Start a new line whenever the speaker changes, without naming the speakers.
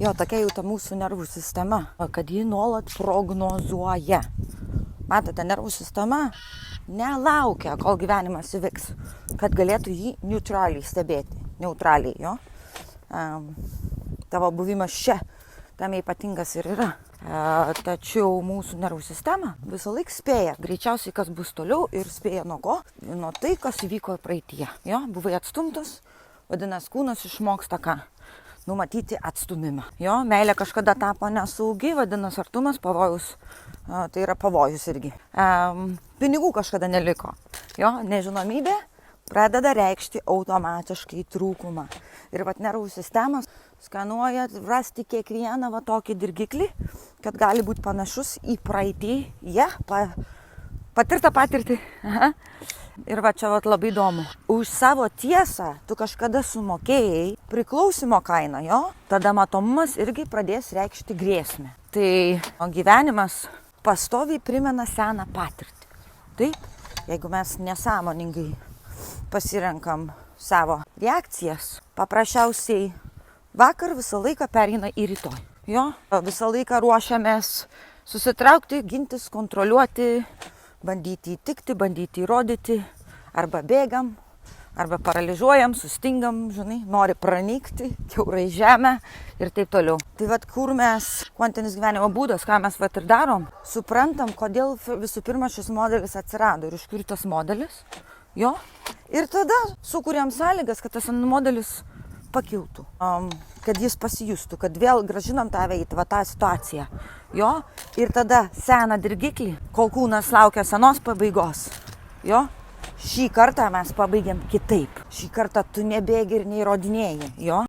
Jo, tokia jau ta mūsų nervų sistema, kad ji nuolat prognozuoja. Matote, nervų sistema nelaukia, kol gyvenimas įvyks, kad galėtų jį neutraliai stebėti. Neutraliai, jo. Tavo buvimas čia, tam ypatingas ir yra. Tačiau mūsų nervų sistema visą laiką spėja, greičiausiai kas bus toliau ir spėja nuo ko? Nuo tai, kas įvyko praeityje. Jo, buvai atstumtas, vadinasi, kūnas išmoksta ką? Numatyti atstumimą. Jo, meilė kažkada tapo nesaugi, vadinasi, artumas, pavojus, tai yra pavojus irgi. Pinigų kažkada neliko. Jo, nežinomybė pradeda reikšti automatiškai trūkumą. Ir vat nervų sistemas skanuoja rasti kiekvieną va tokį dirgiklį, kad gali būti panašus į praeitį, patirtą patirtį. Aha. Ir va čia vat labai įdomu. Už savo tiesą tu kažkada sumokėjai priklausimo kainą, jo? Tada matomumas irgi pradės reikšti grėsmę. Tai gyvenimas pastoviai primena seną patirtį. Taip, jeigu mes nesąmoningai pasirenkam savo reakcijas, paprasčiausiai vakar visą laiką pereina į rytoj. Jo? Visą laiką ruošiamės susitraukti, gintis, kontroliuoti, bandyti įtikti, bandyti įrodyti, arba bėgam, arba paralyžiuojam, sustingam, žinai, nori pranykti, kiaurai žemę ir taip toliau. Tai vat kur mes, kvantinis gyvenimo būdas, ką mes vat ir darom, suprantam, kodėl visų pirma šis modelis atsirado ir iš kur tas modelis, jo, ir tada sukuriam sąlygas, kad tas modelis pakiltų, kad jis pasijustų, kad vėl gražinam tave į tą situaciją. Jo, ir tada seną dirgiklį, kol kūnas laukia senos pabaigos. Jo, šį kartą mes pabaigiam kitaip. Šį kartą tu nebėgi ir neįrodinėji. Jo.